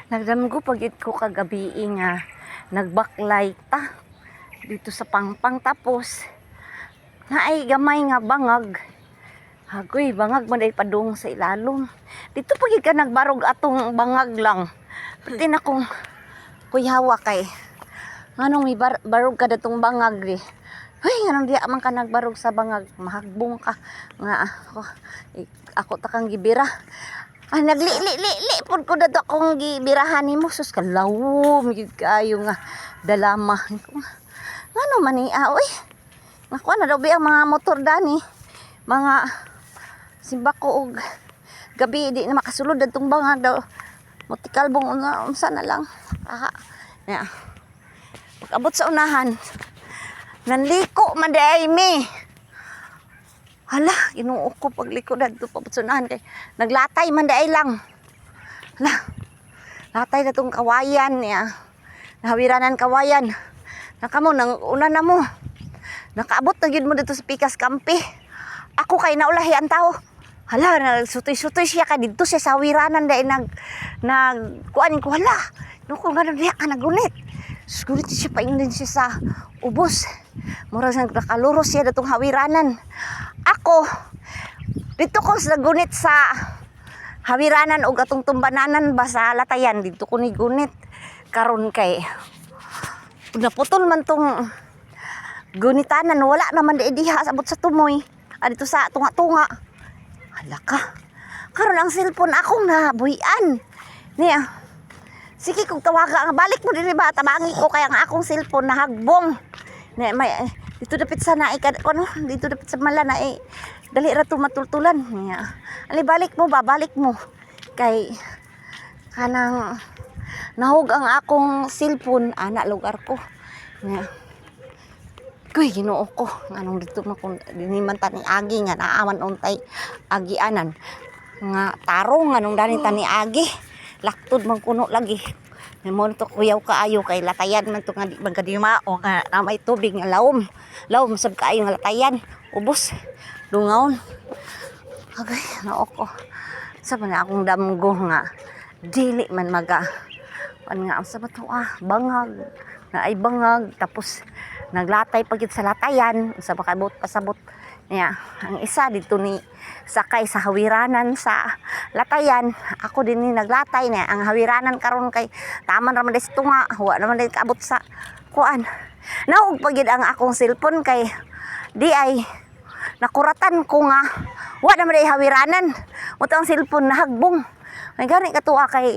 Nagdamgo pagit ko kagabi nga nagbacklight ta dito sa pangpang, tapos naay gamay nga bangag. Hagoy, bangag man ay padung sa ilalom. Dito pagit ka nagbarog atong bangag lang. Pati na kong kuyawa kay nganong may barog ka datong bangag di. Hoy, nganong di man ka nagbarog sa bangag, mahagbong ka nga ako takang gibira. Nagli-li-li pud ko dato akong gibirahan nimo, sus kalawom gid kayo nga dalama. Ngano man ni oy. Nakuha na daw ang mga motor dani. Mga simbako og gabi di na makasulod datong bangag daw. Motikalbong unsa na lang. Ya. Pag-abot sa unahan, nanliko man day mi. Hala, ginuo ko pagliko dadto pabutsunahan kay naglatay man daay lang. Hala. Latay na tong kawayan niya. Nahawiranan kawayan. Nakamo nang una na mo. Nakaabot na gyud mo dito sa Pikas Kampi. Ako kay naulahi ang tao. Hala, nagsutoy-sutoy siya ka dito sa hawiranan daay nag kuanin ko hala. Nuko ngano diha ka nagunit. Sugulit siya paingin siya sa ubos. Murag nakaluros siya datong hawiranan. Ako, dito ko sa gunit sa hawiranan o atong tumbananan ba sa latayan. Dito ko ni gunit. Karon kay naputol man tong gunitanan. Wala naman diha sabot sa tumoy. Dito sa tunga-tunga. Hala ka. Karon ang cellphone akong nabuhian. Niya. Sige kung tawaga. Balik mo din ba? Tabangi ko kaya ang akong cellphone nahagbong. Niya, may dito dapit sa naikad ko no, dito dapit sa mala na dali ra to matultulan niya. Ali balik mo ba, balik mo kay kanang nahug ang akong cellphone ana lugar ko niya. Kuy Ginoo ko nganong dito man kun diniman tani agi nga naaman untay agianan nga tarong nganong dani tani agi laktod man kuno lagi. Mo to kuyaw kaayo kay latayan man to nga di magkadima o nga na may tubig nga lawom sab kaayo nga latayan ubos dungaon. Agay nao ko sa man akong damgo nga dili man maga nga sa bato bangag na ay bangag tapos naglatay pagit sa latayan sa pakabot pasabot niya. Ang isa dito ni sakay sa hawiranan sa latayan, ako din ni naglatay niya. Ang hawiranan karon kay taman ra man des tunga, wa naman din kaabot sa kuan. Naug pagid ang akong cellphone kay di ay nakuratan ko nga wa naman day hawiranan. Mo ang cellphone nahagbong. May gani katuwa kay